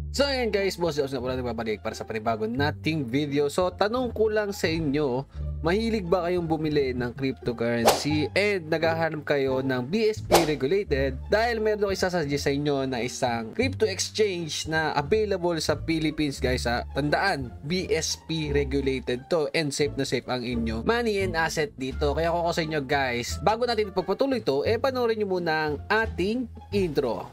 So ayan guys, boss Jones na po natin babalik para sa panibagong nating video. So tanong ko lang sa inyo, mahilig ba kayong bumili ng cryptocurrency and naghahanap kayo ng BSP regulated? Dahil meron ako isasuggest sa inyo na isang crypto exchange na available sa Philippines guys. Tandaan, BSP regulated to and safe na safe ang inyo money and asset dito. Kaya ako sa inyo guys, bago natin pagpatuloy to, panoorin nyo muna ang ating intro.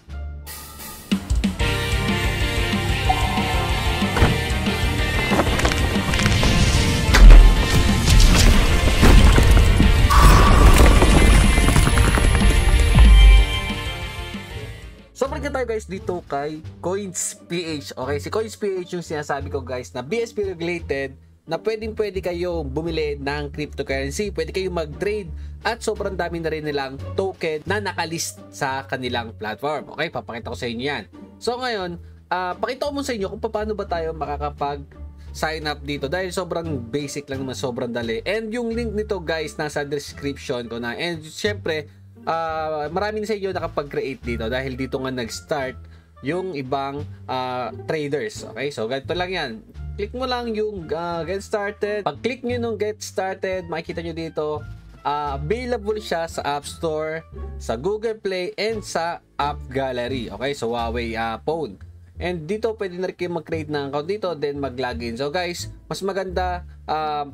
So, balik tayo guys dito kay Coins.ph. Okay, si Coins.ph yung sinasabi ko guys na BSP regulated na pwede kayong bumili ng cryptocurrency, pwede kayong mag-trade at sobrang dami na rin nilang token na nakalist sa kanilang platform. Okay, papakita ko sa inyo yan. So ngayon, pakita ko mo sa inyo kung paano ba tayo makakapag sign up dito dahil sobrang basic lang naman, sobrang dali. And yung link nito guys nasa description ko na. And syempre, marami na sa inyo nakapag-create dito dahil dito nga nag-start yung ibang traders. Okay, so ganito lang yan. Click mo lang yung get started. Pag click nyo nung get started, makikita nyo dito available siya sa App Store, sa Google Play, and sa App Gallery. Okay, so Huawei phone. And dito pwede na rin kayo mag-create ng account dito, then mag-login. So guys, mas maganda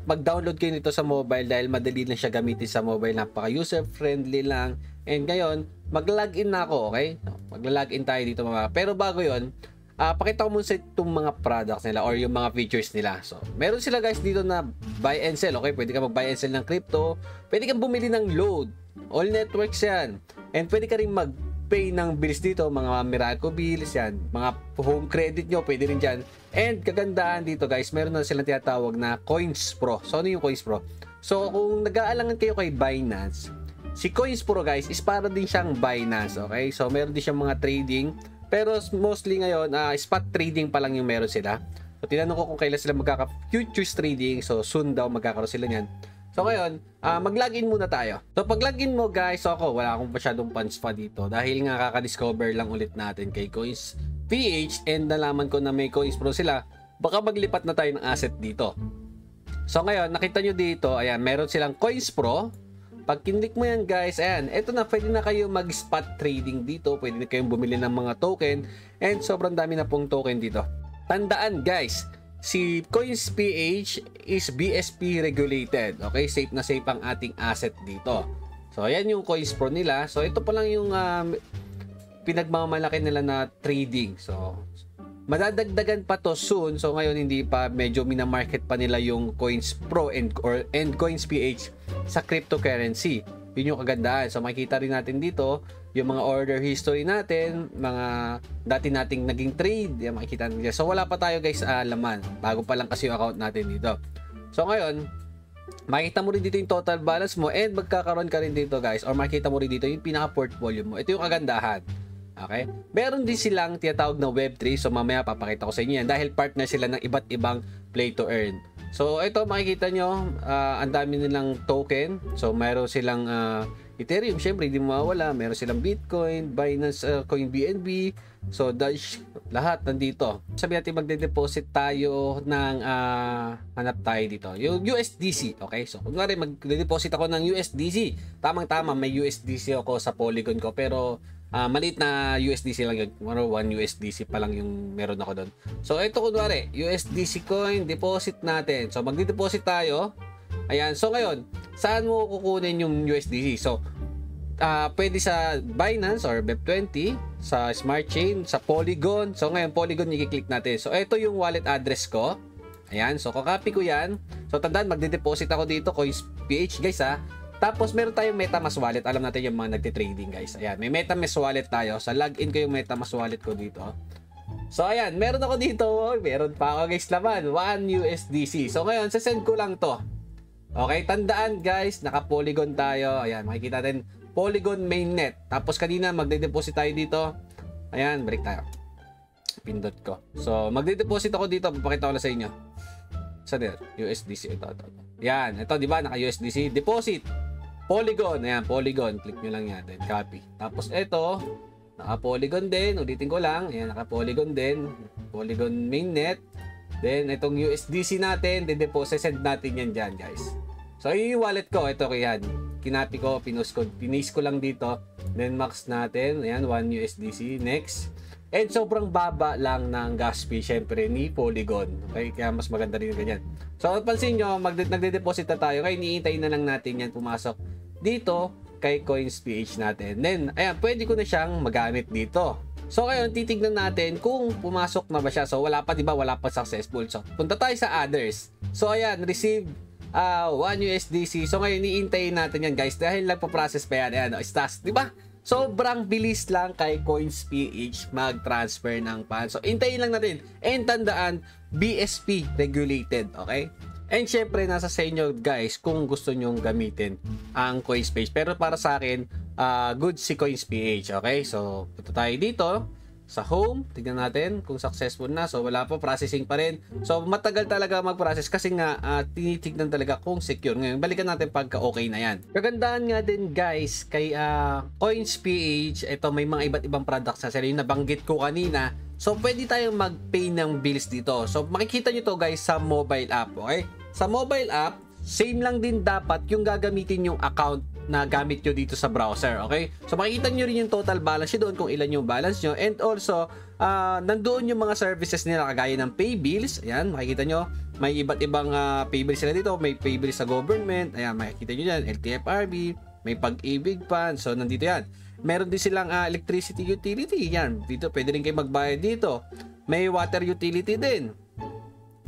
mag-download kayo nito sa mobile dahil madali lang siya gamitin sa mobile. Napaka user-friendly lang. And ngayon, mag-login na ako, okay? Mag-login tayo dito mga. Pero bago yon, pakita ko muna sa itong mga products nila or yung mga features nila. So, meron sila guys dito na buy and sell, okay? Pwede ka mag-buy and sell ng crypto. Pwede kang bumili ng load. All networks yan. And pwede ka rin mag-pay ng bills dito, mga Miracle bills yan. Mga home credit nyo, pwede rin dyan. And kagandahan dito guys, meron na silang tinatawag na Coins Pro. So, ano yung Coins Pro? So, kung nag-aalangan kayo kay Binance, si Coins Pro guys is para din siyang Binance, okay? So meron din siyang mga trading, pero mostly ngayon spot trading pa lang yung meron sila. So tinanong ko kung kailan sila magkaka-futures trading, so soon daw magkakaroon sila niyan. So ngayon, mag-login muna tayo. So pag login mo guys, so ako wala akong masyadong funds pa dito dahil nga kaka-discover lang ulit natin kay Coins.ph and nalaman ko na may Coins Pro sila. Baka maglipat na tayo ng asset dito. So ngayon, nakita nyo dito, ayan, meron silang Coins Pro. Pag kinlik mo yan guys, ayan, eto na, pwede na kayo mag-spot trading dito, pwede na kayong bumili ng mga token, and sobrang dami na pong token dito. Tandaan guys, si Coins.ph is BSP regulated, okay? Safe na safe ang ating asset dito. So ayan yung Coins Pro nila. So ito pa lang yung pinagmamalaki nila na trading. So madadagdagan pa to soon. So ngayon hindi pa, medyo minamarket pa nila yung Coins Pro and Coins.ph sa cryptocurrency. Yun yung kagandahan. So makikita rin natin dito yung mga order history natin, mga dati nating naging trade, yan makikita natin. So wala pa tayo guys laman. Bago pa lang kasi yung account natin dito. So ngayon, makikita mo rin dito yung total balance mo and magkakaroon ka rin dito guys, or makikita mo rin dito yung pinaka portfolio mo. Ito yung kagandahan. Okay? Meron din silang tinatawag na Web3. So mamaya papakita ko sa inyo yan dahil partner sila ng iba't ibang play to earn. So ito makikita nyo, ang dami nilang token. So meron silang Ethereum, syempre hindi mawawala. Meron silang Bitcoin, Binance Coin BNB, so Dash, lahat nandito. Sabi natin magde-deposit tayo ng hanap tayo dito, yung USDC. Okay, so kunwari magde-deposit ako ng USDC, tamang-tama may USDC ako sa Polygon ko, pero maliit na USDC lang yun. 1 USDC pa lang yung meron ako doon. So ito kunwari USDC coin, deposit natin. So magde-deposit tayo. Ayan, so ngayon saan mo kukunin yung USDC? So pwede sa Binance or BEP20, sa Smart Chain, sa Polygon. So ngayon Polygon i-click natin. So ito yung wallet address ko. Ayan, so kakopy ko yan. So tandaan, magde-deposit ako dito Coins.ph guys Tapos meron tayong MetaMask wallet. Alam natin yung mga nagte-trading guys. Ayan, may MetaMask wallet tayo. Sa login ko yung MetaMask wallet ko dito. So ayan, meron ako dito. Meron pa ako guys laman, 1 USDC. So ngayon, sasend ko lang to. Okay, tandaan guys, naka-Polygon tayo. Ayan, makikita natin Polygon mainnet. Tapos kanina magde-deposit tayo dito. Ayan, balik tayo. Pindot ko. So magde-deposit ako dito. Papakita ko lang sa inyo. Saan yun? USDC. Ito. Yan, ito di ba? Naka-USDC. Deposit. Polygon, ayan, Polygon, click nyo lang yan, then copy. Tapos ito, naka-Polygon din, ulitin ko lang, ayan, naka-Polygon din. Polygon mainnet. Then, itong USDC natin, send natin yan dyan, guys. So, yung wallet ko, ito ko yan. Kinapi ko, pinis ko lang dito. Then, max natin. Ayan, 1 USDC. Next. And sobrang baba lang ng gas fee, syempre, ni Polygon. Okay, kaya mas maganda rin ganyan. So, pansin nyo, nagde-deposit na tayo. Kaya iniintay na lang natin yan pumasok dito kay CoinsPH natin. Then, ayan, pwede ko na siyang magamit dito. So, ngayon, titignan natin kung pumasok na ba siya. So, wala pa, diba? Wala pa successful. So, punta tayo sa others. So, ayan, receive 1 USDC. So, ngayon, iintayin natin yan, guys. Dahil nagpa-process pa yan. Ayan, stas, diba? Sobrang bilis lang kay CoinsPH mag-transfer ng funds. So, intayin lang natin. And tandaan, BSP regulated, okay? And syempre, nasa sa inyo, guys, kung gusto nyong gamitin ang CoinsPH. Pero para sa akin, good si CoinsPH, okay? So, punta tayo dito sa home. Tignan natin kung successful na. So, wala pa, processing pa rin. So, matagal talaga mag-process kasi nga, tinitignan talaga kung secure. Ngayon, balikan natin pagka okay na yan. Kagandahan nga din, guys, kay CoinsPH, ito may mga iba't ibang products na sila yung nabanggit ko kanina. So, pwede tayong mag-pay ng bills dito. So, makikita nyo to, guys, sa mobile app, okay? Sa mobile app, same lang din dapat yung gagamitin yung account na gamit nyo dito sa browser, okay? So, makikita nyo rin yung total balance nyo doon kung ilan yung balance nyo. And also, nandoon yung mga services nila kagaya ng pay bills. Ayan, makikita nyo. May iba't ibang pay bills sila dito. May pay bills sa government. Ayan, makikita nyo dyan. LTFRB. May pag-ibig pa. So, nandito yan. Meron din silang electricity utility. Yan, dito pwede rin kayo magbayad dito. May water utility din.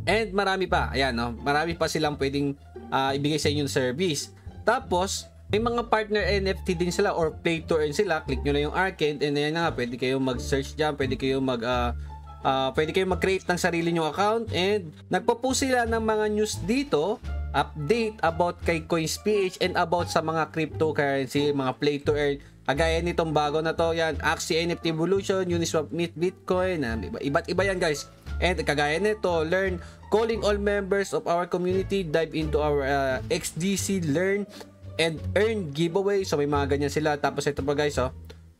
And marami pa. Ayan, no? Marami pa silang pwedeng ibigay sa inyong service. Tapos, may mga partner NFT din sila or play to earn sila. Click nyo lang yung Arcane and ayan na nga, pwede kayong mag-search dyan, pwede kayong mag-create ng sarili nyong account and nagpo-post sila ng mga news dito, update about kay CoinsPH and about sa mga cryptocurrency, mga play to earn. Kagaya nitong bago na to, yan, Axie NFT Evolution, Uniswap Meet Bitcoin, iba't iba yan, guys. And kagaya nito, learn, calling all members of our community, dive into our XDC, learn, and earn giveaway. So may mga ganyan sila. Tapos ito pa, guys,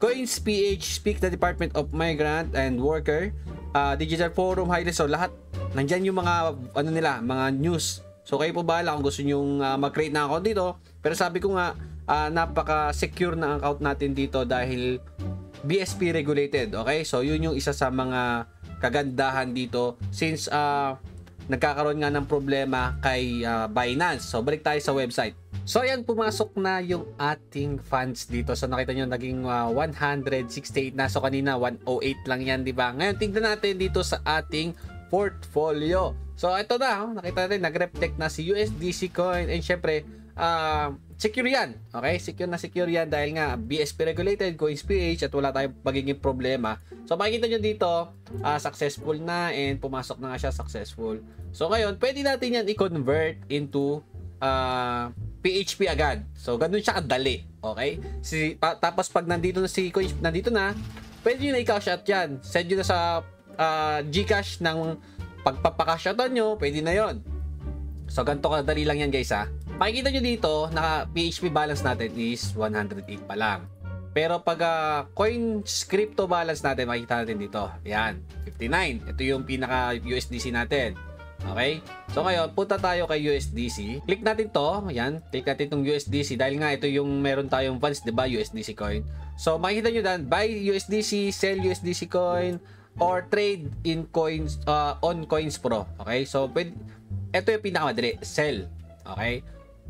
CoinsPH speak the Department of Migrant and Worker, Digital Forum Highlights. So lahat nandyan yung mga mga news. So kayo po bahala kung gusto nyong mag-create na account dito. Pero sabi ko nga, napaka-secure na account natin dito dahil BSP regulated, okay? So yun yung isa sa mga kagandahan dito since nagkakaroon nga ng problema kay Binance. So balik tayo sa website. So ayan, pumasok na yung ating funds dito. So nakita nyo naging 168 na. So kanina 108 lang yan, di ba? Ngayon tingnan natin dito sa ating portfolio. So ito na, nakita natin nag-reflect na si USDC coin and syempre secure yan. Okay? Secure yan dahil nga BSP regulated, CoinsPH at wala tayong magiging problema. So makikita nyo dito, successful na and pumasok na nga siya successful. So ngayon, pwede natin yan i-convert into PHP agad. So ganun siya kadali. Okay? Tapos pag nandito na si Coins, nandito na, pwede nyo na i-cash out yan. Send nyo na sa Gcash ng pagpapakash outan nyo, pwede na yon. So ganito kadali lang yan, guys, ha. Makikita nyo dito, naka PHP balance natin is 108 pa lang. Pero pag coins crypto balance natin, makikita natin dito. Yan, 59. Ito yung pinaka USDC natin. Okay? So ngayon, punta tayo kay USDC. Click natin to. Yan, click natin itong USDC dahil nga ito yung meron tayong funds, 'di ba? USDC coin. So makikita nyo dan, buy USDC, sell USDC coin, or trade in coins on Coins Pro. Okay? So ito yung pinakamadali, sell. Okay?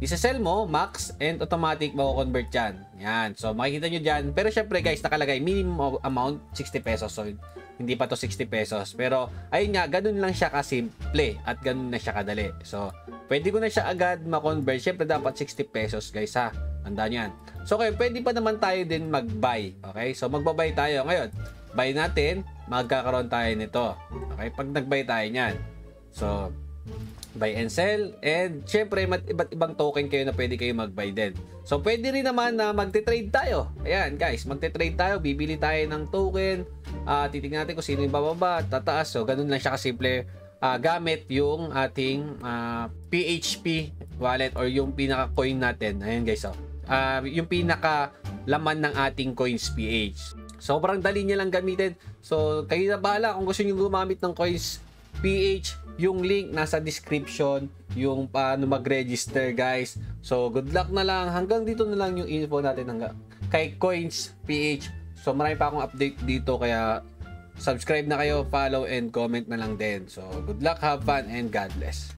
Isa-sell mo, max, and automatic mako-convert yan. Yan. So, makikita nyo dyan. Pero syempre, guys, nakalagay minimum amount, 60 pesos. So, hindi pa to 60 pesos. Pero, ayun nga, ganun lang siya kasimple. At ganun na siya kadali. So, pwede ko na siya agad ma-convert. Syempre, dapat 60 pesos, guys, ha. Tandaan yan. So, okay, pwede pa naman tayo din mag-buy. Okay? So, magbabuy tayo. Ngayon, buy natin, magkakaroon tayo nito. Okay? Pag nag-buy tayo niyan. So, buy and sell, and syempre iba't ibang token kayo na pwede kayo mag-buy din. So pwede rin naman na magte-trade tayo. Ayan, guys, magte-trade tayo, bibili tayo ng token, titingnan natin kung sino yung bababa, tataas. So ganun lang siya kasimple, gamit yung ating PHP wallet or yung pinaka coin natin. Ayan, guys, yung pinaka laman ng ating CoinsPH. Sobrang dali niya lang gamitin. So, kayo na bahala kung gusto niyo gumamit ng Coins PH. Yung link nasa description, yung paano mag-register, guys. So, good luck na lang. Hanggang dito na lang yung info natin kay Coins PH. So, marami pa akong update dito, kaya subscribe na kayo, follow, and comment na lang din. So, good luck, have fun, and God bless.